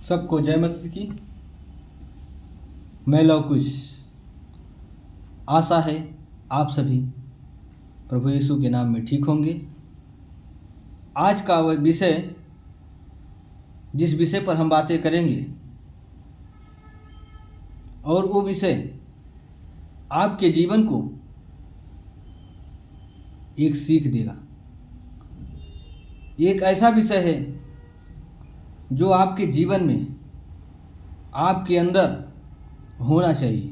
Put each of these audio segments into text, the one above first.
सबको जय मसीह की। मैं लवकुश। आशा है आप सभी प्रभु यीशु के नाम में ठीक होंगे। आज का वह विषय, जिस विषय पर हम बातें करेंगे, और वो विषय आपके जीवन को एक सीख देगा। एक ऐसा विषय है जो आपके जीवन में, आपके अंदर होना चाहिए,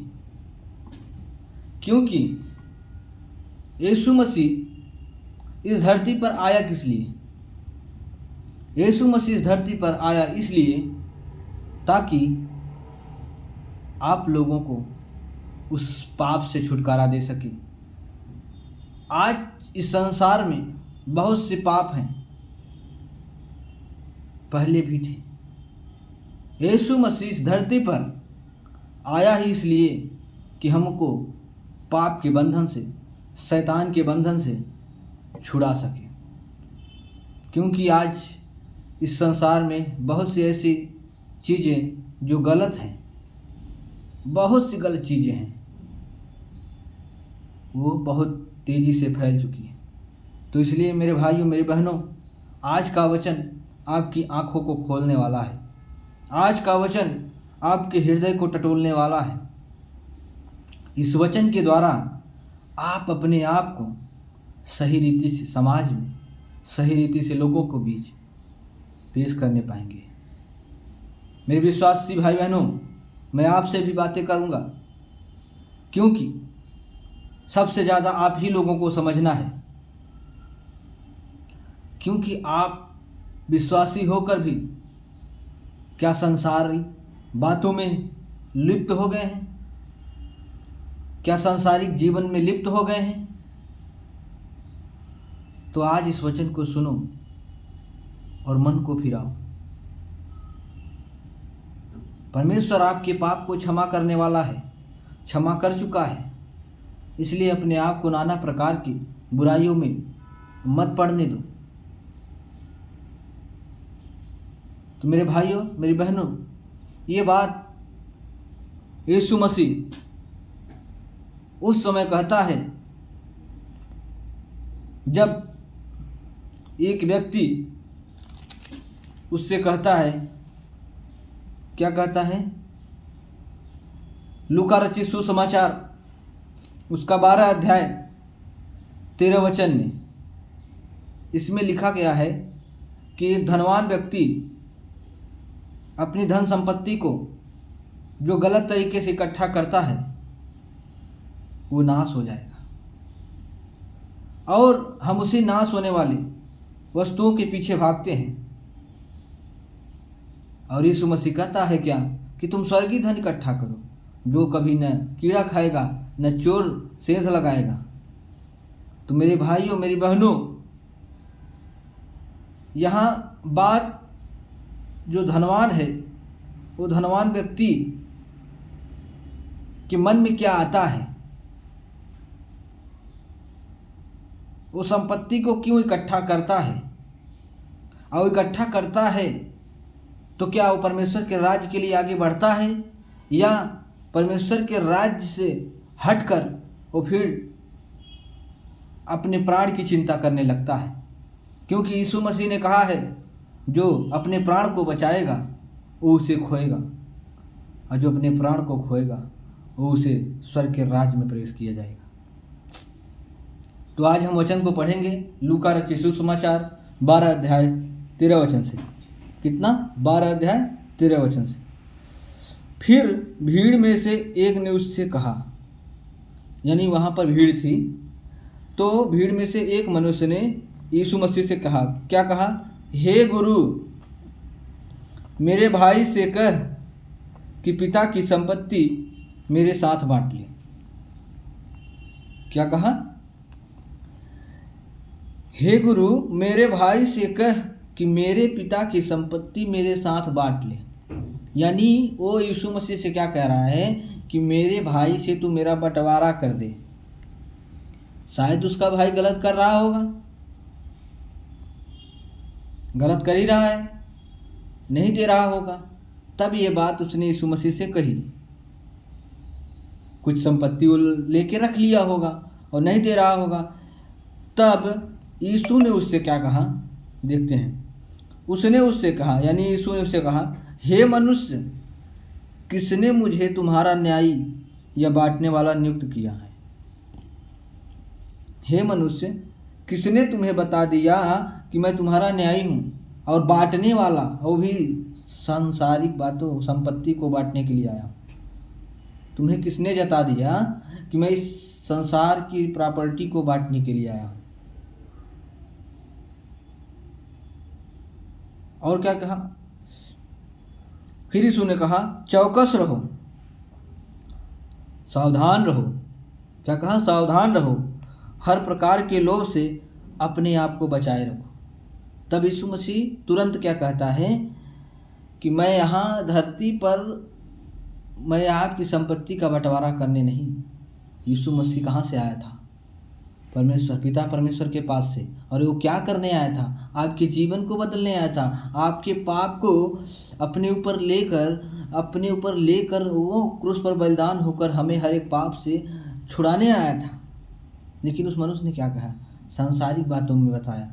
क्योंकि यीशु मसीह इस धरती पर आया किस लिए? यीशु मसीह इस धरती पर आया इसलिए ताकि आप लोगों को उस पाप से छुटकारा दे सके। आज इस संसार में बहुत से पाप हैं, पहले भी थे। यीशु मसीह इस धरती पर आया ही इसलिए कि हमको पाप के बंधन से, शैतान के बंधन से छुड़ा सके। क्योंकि आज इस संसार में बहुत सी ऐसी चीज़ें जो गलत हैं, बहुत सी गलत चीज़ें हैं, वो बहुत तेज़ी से फैल चुकी हैं। तो इसलिए मेरे भाइयों, मेरी बहनों, आज का वचन आपकी आंखों को खोलने वाला है। आज का वचन आपके हृदय को टटोलने वाला है। इस वचन के द्वारा आप अपने आप को सही रीति से समाज में, सही रीति से लोगों को बीच पेश करने पाएंगे। मेरे विश्वासी भाई बहनों, मैं आपसे भी बातें करूंगा, क्योंकि सबसे ज़्यादा आप ही लोगों को समझना है। क्योंकि आप विश्वासी होकर भी क्या संसारी बातों में लिप्त हो गए हैं? क्या सांसारिक जीवन में लिप्त हो गए हैं? तो आज इस वचन को सुनो और मन को फिराओ। परमेश्वर आपके पाप को क्षमा करने वाला है, क्षमा कर चुका है। इसलिए अपने आप को नाना प्रकार की बुराइयों में मत पड़ने दो। तो मेरे भाइयों, मेरी बहनों, ये बात यीशु मसीह उस समय कहता है जब एक व्यक्ति उससे कहता है, क्या कहता है? लूका रचित सुसमाचार उसका 12 अध्याय 13 वचन में इसमें लिखा गया है कि एक धनवान व्यक्ति अपनी धन संपत्ति को जो गलत तरीके से इकट्ठा करता है वो नाश हो जाएगा, और हम उसी नाश होने वाली वस्तुओं के पीछे भागते हैं। और यीशु मसीह कहता है क्या कि तुम स्वर्गीय धन इकट्ठा करो, जो कभी न कीड़ा खाएगा न चोर सेंध लगाएगा। तो मेरे भाइयों, मेरी बहनों, यहाँ बात जो धनवान है, वो धनवान व्यक्ति के मन में क्या आता है, वो संपत्ति को क्यों इकट्ठा करता है, और इकट्ठा करता है तो क्या वो परमेश्वर के राज्य के लिए आगे बढ़ता है, या परमेश्वर के राज्य से हटकर वो फिर अपने प्राण की चिंता करने लगता है? क्योंकि यीशु मसीह ने कहा है, जो अपने प्राण को बचाएगा वो उसे खोएगा, और जो अपने प्राण को खोएगा वो उसे स्वर्ग के राज्य में प्रवेश किया जाएगा। तो आज हम वचन को पढ़ेंगे लूका रचित सुसमाचार 12 अध्याय 13 वचन से। कितना? 12 अध्याय 13 वचन से। फिर भीड़ में से एक ने उससे कहा, यानी वहाँ पर भीड़ थी, तो भीड़ में से एक मनुष्य ने यीशु मसीह से कहा, क्या कहा? हे गुरु, मेरे भाई से कह कि पिता की संपत्ति मेरे साथ बांट ले। क्या कहा? हे गुरु, मेरे भाई से कह कि मेरे पिता की संपत्ति मेरे साथ बांट ले। यानी वो यीशु मसीह से क्या कह रहा है कि मेरे भाई से तू मेरा बंटवारा कर दे। शायद उसका भाई गलत कर रहा होगा, गलत कर ही रहा है, नहीं दे रहा होगा, तब ये बात उसने यीशु मसीह से कही। कुछ संपत्ति वो लेके रख लिया होगा और नहीं दे रहा होगा। तब यीशु ने उससे क्या कहा, देखते हैं। उसने उससे कहा, यानी यीशु ने उससे कहा, हे मनुष्य, किसने मुझे तुम्हारा न्यायी या बांटने वाला नियुक्त किया है? हे मनुष्य, किसने तुम्हें बता दिया कि मैं तुम्हारा न्यायी हूँ और बांटने वाला, वो भी सांसारिक बातों संपत्ति को बांटने के लिए आया? तुम्हें किसने जता दिया कि मैं इस संसार की प्रॉपर्टी को बांटने के लिए आया हूँ? और क्या कहा? फिर यीशु ने कहा, चौकस रहो, सावधान रहो। क्या कहा? सावधान रहो, हर प्रकार के लोभ से अपने आप को बचाए रखो। तब यीशु मसीह तुरंत क्या कहता है कि मैं यहाँ धरती पर मैं आपकी संपत्ति का बंटवारा करने नहीं। यीशु मसीह कहाँ से आया था? परमेश्वर, पिता परमेश्वर के पास से। और वो क्या करने आया था? आपके जीवन को बदलने आया था। आपके पाप को अपने ऊपर लेकर वो क्रूस पर बलिदान होकर हमें हर एक पाप से छुड़ाने आया था। लेकिन उस मनुष्य ने क्या कहा? सांसारिक बातों में बताया।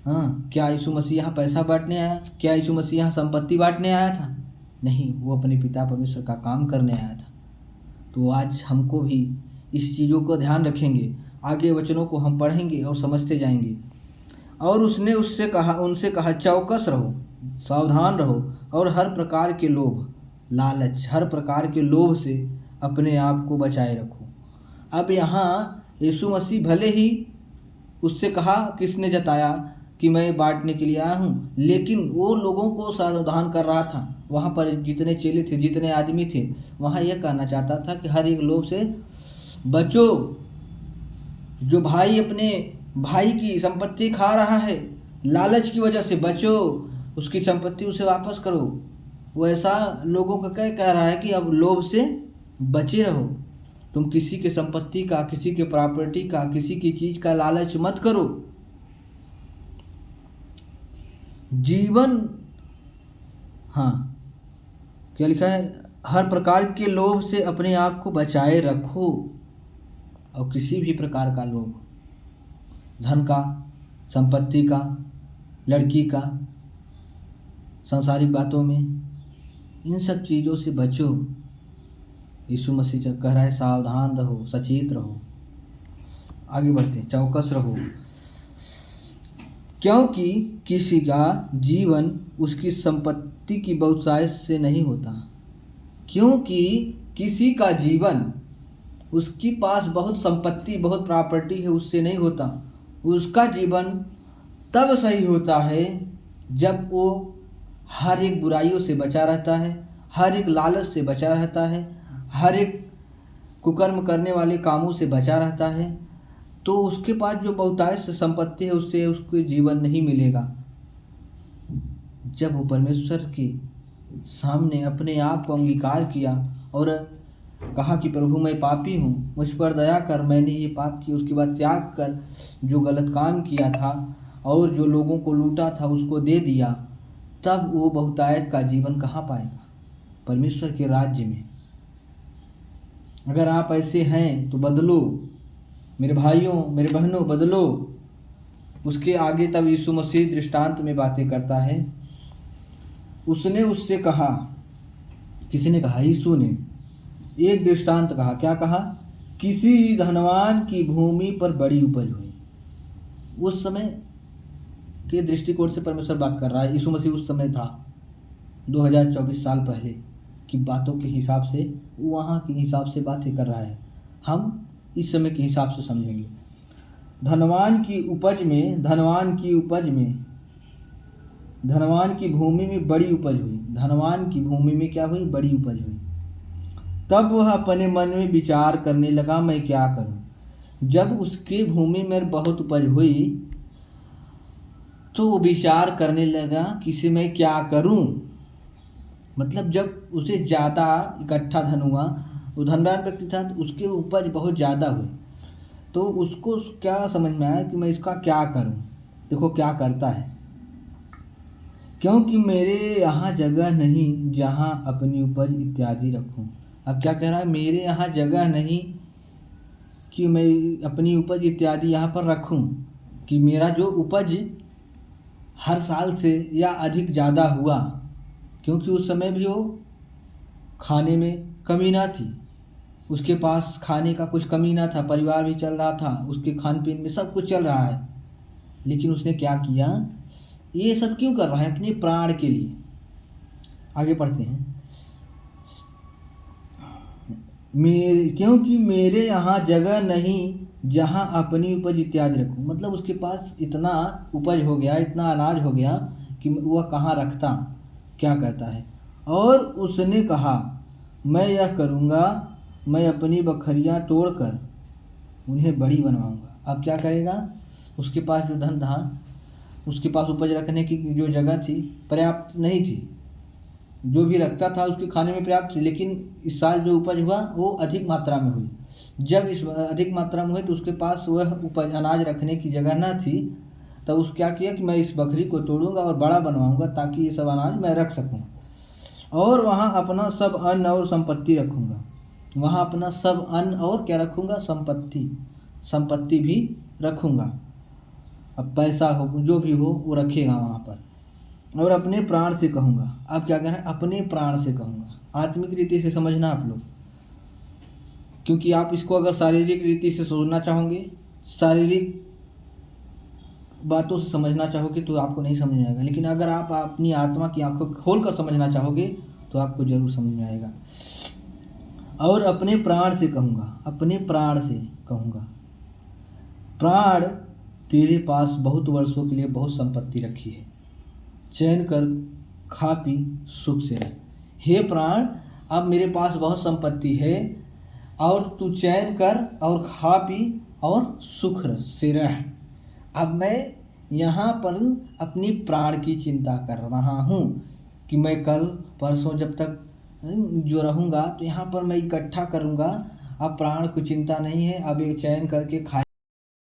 हाँ, क्या यीशु मसीह यहाँ पैसा बांटने आया? क्या यीशु मसीह यहाँ संपत्ति बांटने आया था? नहीं, वो अपने पिता परमेश्वर का काम करने आया था। तो आज हमको भी इस चीज़ों को ध्यान रखेंगे, आगे वचनों को हम पढ़ेंगे और समझते जाएंगे। और उसने उनसे कहा, चौकस रहो, सावधान रहो, और हर प्रकार के लोभ, लालच, हर प्रकार के लोभ से अपने आप को बचाए रखो। अब यहाँ यीशु मसीह भले ही उससे कहा, किसने जताया कि मैं बांटने के लिए आया हूँ, लेकिन वो लोगों को सावधान कर रहा था। वहाँ पर जितने चेले थे, जितने आदमी थे, वहाँ यह कहना चाहता था कि हर एक लोभ से बचो। जो भाई अपने भाई की संपत्ति खा रहा है, लालच की वजह से बचो, उसकी संपत्ति उसे वापस करो। वो ऐसा लोगों का क्या कह रहा है कि अब लोभ से बचे रहो। तुम किसी के संपत्ति का, किसी के प्रॉपर्टी का, किसी की चीज़ का लालच मत करो। जीवन, हाँ, क्या लिखा है? हर प्रकार के लोभ से अपने आप को बचाए रखो। और किसी भी प्रकार का लोभ, धन का, संपत्ति का, लड़की का, सांसारिक बातों में, इन सब चीज़ों से बचो। यीशु मसीह जब कह रहा है सावधान रहो, सचेत रहो। आगे बढ़ते हैं, चौकस रहो, क्योंकि किसी का जीवन उसकी संपत्ति की बहुतायत से नहीं होता। क्योंकि किसी का जीवन, उसके पास बहुत संपत्ति, बहुत प्रॉपर्टी है, उससे नहीं होता। उसका जीवन तब सही होता है जब वो हर एक बुराइयों से बचा रहता है, हर एक लालच से बचा रहता है, हर एक कुकर्म करने वाले कामों से बचा रहता है। तो उसके पास जो बहुतायत से संपत्ति है, उससे उसको जीवन नहीं मिलेगा। जब वो परमेश्वर के सामने अपने आप को अंगीकार किया और कहा कि प्रभु मैं पापी हूँ, मुझ पर दया कर, मैंने ये पाप किया, उसके बाद त्याग कर जो गलत काम किया था और जो लोगों को लूटा था उसको दे दिया, तब वो बहुतायत का जीवन कहाँ पाएगा? परमेश्वर के राज्य में। अगर आप ऐसे हैं तो बदलो मेरे भाइयों, मेरे बहनों, बदलो। उसके आगे तब यीशु मसीह दृष्टांत में बातें करता है। उसने उससे कहा, किसने कहा? यीशु ने एक दृष्टांत कहा। क्या कहा? किसी धनवान की भूमि पर बड़ी उपज हुई। उस समय के दृष्टिकोण से परमेश्वर बात कर रहा है। यीशु मसीह उस समय था, 2024 साल पहले की बातों के हिसाब से, वहाँ के हिसाब से बातें कर रहा है। हम इस समय के हिसाब से समझेंगे। धनवान की भूमि में बड़ी उपज हुई। धनवान की भूमि में क्या हुई? बड़ी उपज हुई। तब वह अपने मन में विचार करने लगा, मैं क्या करूं? जब उसके भूमि में बहुत उपज हुई तो वो विचार करने लगा कि इसे मैं क्या करूं। मतलब जब उसे ज़्यादा इकट्ठा धन हुआ, वो धनवान व्यक्ति था, तो उसके उपज बहुत ज़्यादा हुई, तो उसको क्या समझ में आया कि मैं इसका क्या करूं। देखो क्या करता है क्योंकि मेरे यहाँ जगह नहीं जहाँ अपनी उपज इत्यादि रखूँ। अब क्या कह रहा है, मेरे यहाँ जगह नहीं कि मैं अपनी उपज इत्यादि यहाँ पर रखूँ, कि मेरा जो उपज हर साल से या अधिक ज़्यादा हुआ, क्योंकि उस समय भी वो खाने में कमी ना थी, उसके पास खाने का कुछ कमी ना था, परिवार भी चल रहा था, उसके खान पीन में सब कुछ चल रहा है। लेकिन उसने क्या किया, ये सब क्यों कर रहा है, अपने प्राण के लिए। आगे पढ़ते हैं। क्योंकि मेरे यहाँ जगह नहीं जहाँ अपनी उपज इत्यादि रखूँ। मतलब उसके पास इतना उपज हो गया, इतना अनाज हो गया कि वह कहाँ रखता, क्या करता है। और उसने कहा, मैं यह करूँगा, मैं अपनी बकरियाँ तोड़कर उन्हें बड़ी बनवाऊँगा। अब क्या करेगा, उसके पास जो धन था, उसके पास उपज रखने की जो जगह थी पर्याप्त नहीं थी, जो भी रखता था उसके खाने में पर्याप्त थी, लेकिन इस साल जो उपज हुआ वो अधिक मात्रा में हुई। जब इस अधिक मात्रा में हुई तो उसके पास वह उपज अनाज रखने की जगह न थी, तब उस क्या किया कि मैं इस बकरी को तोड़ूंगा और बड़ा बनवाऊंगा ताकि ये सब अनाज मैं रख सकूं, और वहाँ अपना सब अन्न और संपत्ति रखूंगा। वहाँ अपना सब अन्न और क्या रखूंगा, संपत्ति भी रखूंगा। अब पैसा हो जो भी हो वो रखेगा वहाँ पर, और अपने प्राण से कहूँगा। अब क्या कहना है, अपने प्राण से कहूँगा। आत्मिक रीति से समझना आप लोग, क्योंकि आप इसको अगर शारीरिक रीति से सोचना चाहोगे, शारीरिक बातों से समझना चाहोगे तो आपको नहीं समझ में आएगा, लेकिन अगर आप अपनी आत्मा की आंखों खोल कर समझना चाहोगे तो आपको जरूर समझ में आएगा। और अपने प्राण से कहूँगा, अपने प्राण से कहूँगा। प्राण, तेरे पास बहुत वर्षों के लिए बहुत संपत्ति रखी है, चैन कर खा पी सुख से रह। हे प्राण, अब मेरे पास बहुत संपत्ति है और तू चैन कर और खा पी और सुख से रह। अब मैं यहाँ पर अपनी प्राण की चिंता कर रहा हूँ कि मैं कल परसों जब तक जो रहूँगा तो यहाँ पर मैं इकट्ठा करूँगा। अब प्राण को चिंता नहीं है, अब ये चैन करके खा